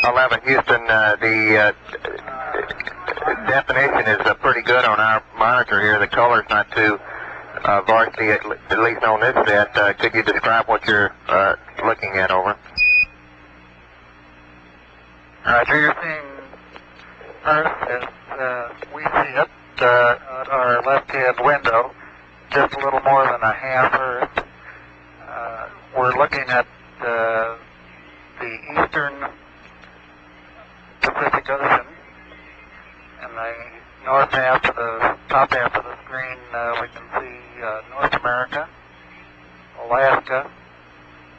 11 Houston, the definition is pretty good on our monitor here. The color's not too varsity, at least on this set. Could you describe what you're looking at, over? Roger, you're seeing Earth as we see it at our left-hand window, just a little more than a half Earth. We're looking at the eastern Pacific Ocean, and the north half of the top half of the screen, we can see North America, Alaska,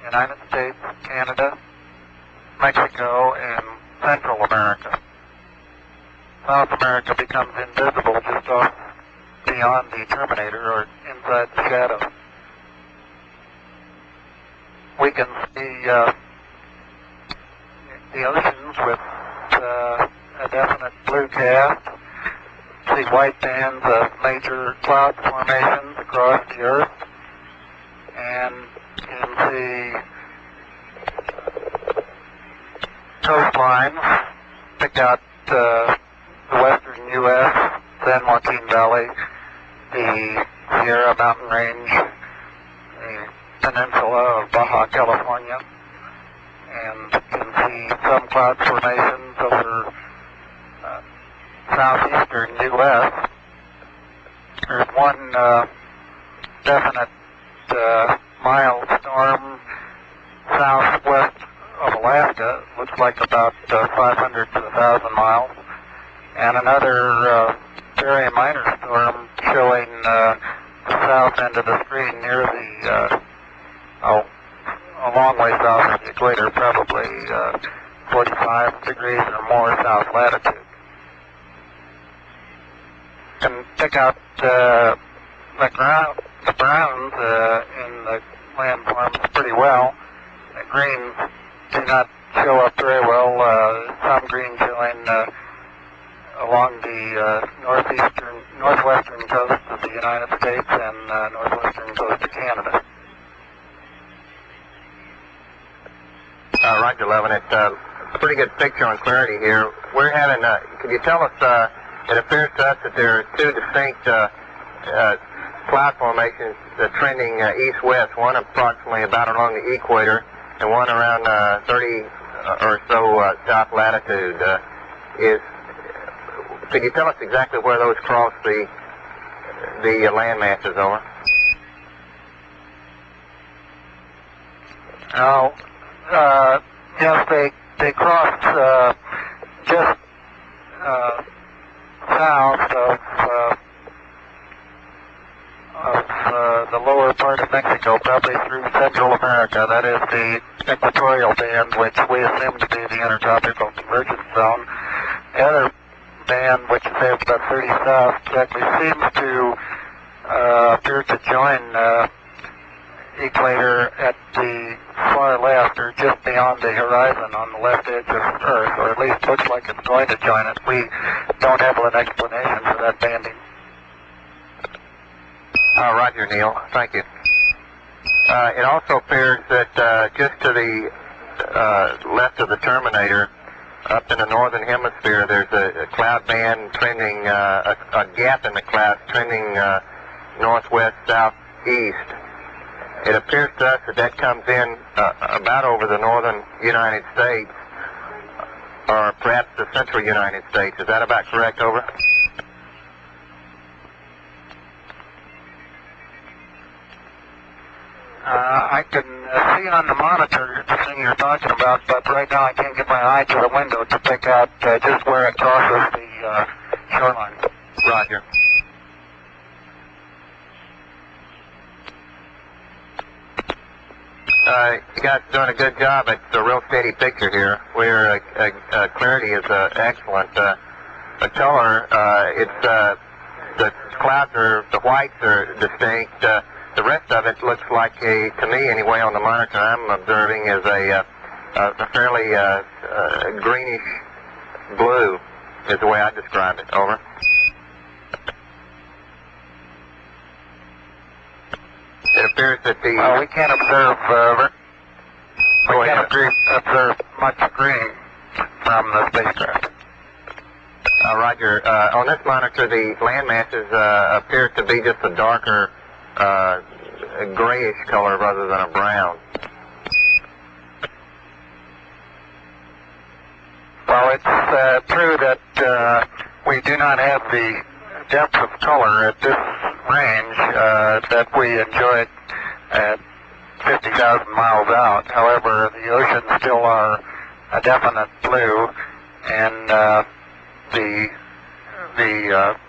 United States, Canada, Mexico, and Central America. South America becomes invisible just off beyond the terminator or inside the shadow. We can see the oceans with a definite blue cast, see white bands of major cloud formations across the Earth, and can see coastlines, pick out the western U.S., San Joaquin Valley, the Sierra Mountain Range, the peninsula of Baja California, and can see some cloud formations over southeastern U.S. There's one definite mild storm southwest of Alaska, looks like about 500 to 1,000 miles, and another very minor storm showing the south end of the screen near the a long way south of the equator, probably 45 degrees or more south latitude. Can pick out the browns in the landforms pretty well. The greens do not show up very well. Some green showing along the northwestern coast of the United States and northwestern coast of Canada. Roger, 11. It's a pretty good picture on clarity here. We're having, can you tell us, it appears to us that there are two distinct cloud formations trending east-west, one approximately about along the equator and one around 30 or so south latitude. Could you tell us exactly where those cross the land masses, over? Yes, they cross just south of the lower part of Mexico, probably through Central America. That is the equatorial band, which we assume to be the intertropical convergence zone. The other band, which is about 30 south, actually seems to appear to join equator at the far left, or just beyond the horizon on the left edge of Earth, or at least looks like it's going to join it. We don't have an explanation for that banding. Roger, Neil. Thank you. It also appears that just to the left of the terminator, up in the northern hemisphere, there's a cloud band trending, a gap in the clouds trending northwest, southeast. It appears to us that comes in about over the northern United States, or perhaps the central United States. Is that about correct, over? I can see on the monitor the thing you're talking about, but right now I can't get my eye to the window to pick out just where it crosses the shoreline. Roger. You guys are doing a good job. It's a real steady picture here. Where clarity is excellent. The color, the clouds the whites are distinct. The rest of it looks like to me anyway, on the monitor I'm observing, is a fairly greenish blue, is the way I describe it. Over. It appears that the... we can't observe... observe much green. from the spacecraft. Roger. On this monitor, the land masses appear to be just a darker grayish color rather than a brown. Well, it's true that we do not have the depth of color at this range that we enjoyed at 50,000 miles out. However, the oceans still are a definite blue, and the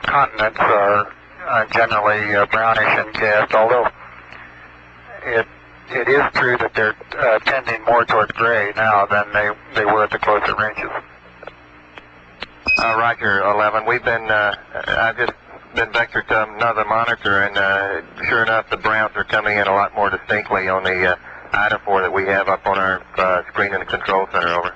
continents are generally brownish in cast, although it is true that they're tending more toward gray now than they were at the closer ranges. Roger, 11. We've been, I've just been vectored to another monitor, and sure enough, the browns are coming in a lot more distinctly on the iodophore that we have up on our screen in the control center. Over.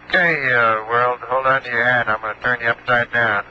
Okay, world, hold on to your hand. I'm going to turn you upside down.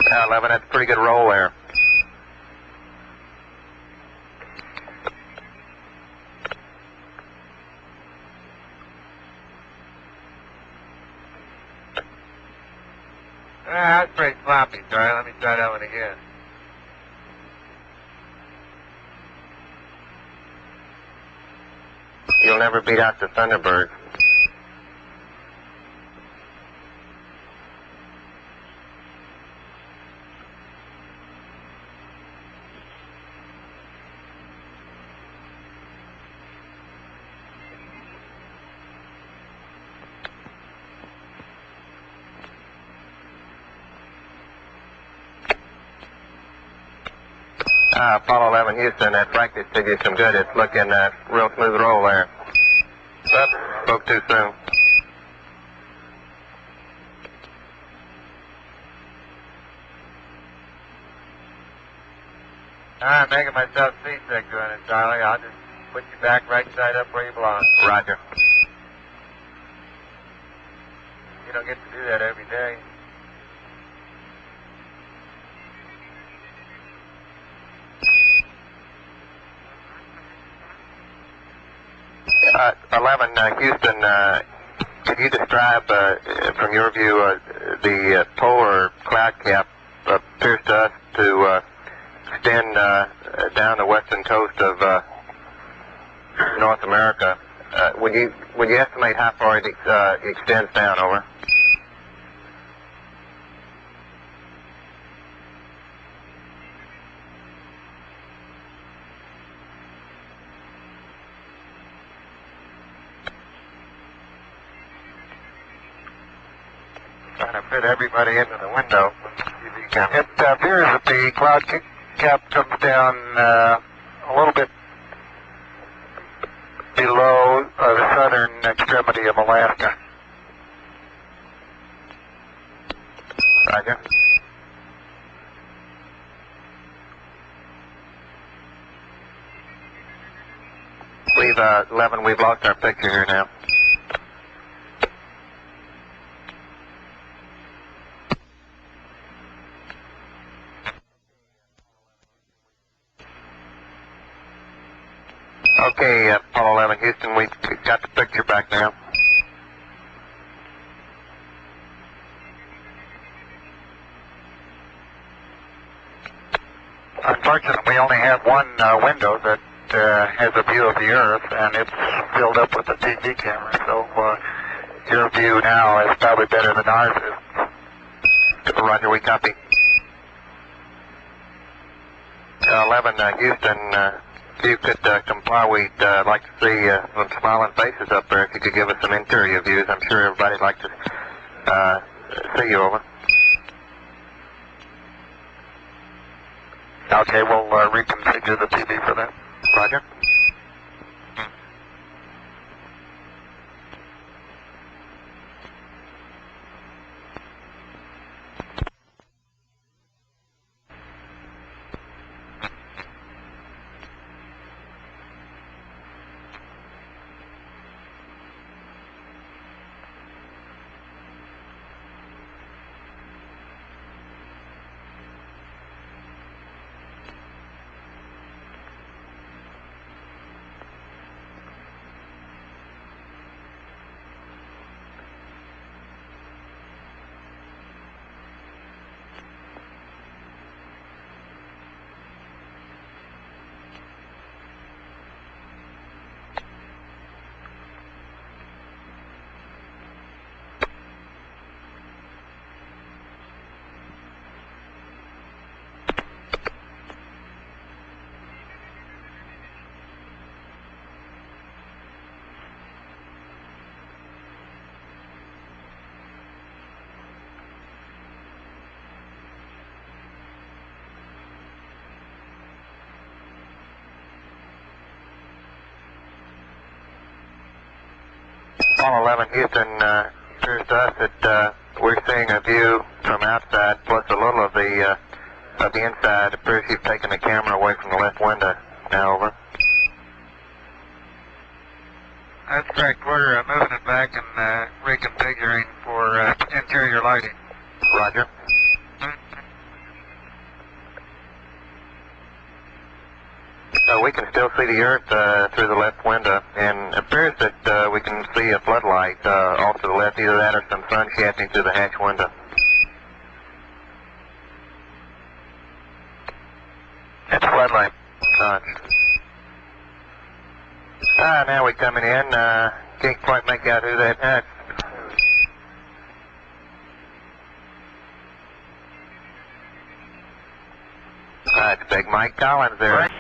Yeah, 11, that's a pretty good roll there. That's pretty sloppy, sorry. Let me try that one again. You'll never beat out the Thunderbird. Apollo 11 Houston, that practice did you some good. It's looking real smooth roll there. But spoke too soon. I'm making myself seasick doing it, Charlie. I'll just put you back right side up where you belong. Roger. You don't get to do that every day. 11 Houston, could you describe, from your view, the polar cloud cap appears to us to extend down the western coast of North America. Would you estimate how far it extends down? Over. Trying to fit everybody into the window. It appears that the cloud cap comes down a little bit below the southern extremity of Alaska. Roger. We've 11. We've lost our picture here now. Okay, Apollo 11 Houston, we've got the picture back now. Unfortunately, we only have one window that has a view of the Earth, and it's filled up with a TV camera, so your view now is probably better than ours is. Roger, we copy. 11 Houston, if you could comply, we'd like to see some smiling faces up there. If you could give us some interior views, I'm sure everybody'd like to see you. Over. Okay, we'll reconfigure the TV for that. Roger. Apollo 11, Houston, appears to us that we're seeing a view from outside, plus a little of the inside. It appears you've taken the camera away from the left window. Now over. That's correct. We're moving it back and reconfiguring for interior lighting. Roger. We can still see the Earth through the left window, and it appears that we can see a floodlight off to the left, either that or some sun shafting through the hatch window. It's a floodlight. Now we're coming in. Can't quite make out who that is. It's Big Mike Collins there. Right.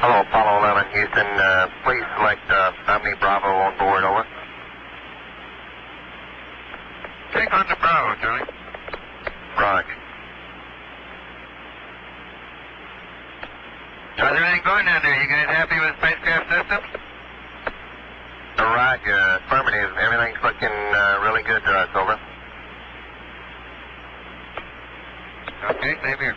Hello, Apollo 11, Houston. Please select Omni Bravo on board, over. Take on the Bravo, Johnny. Roger. How's everything going down there? You guys happy with spacecraft systems? Roger. Affirmative. Everything's looking really good to us, over. Okay, same here.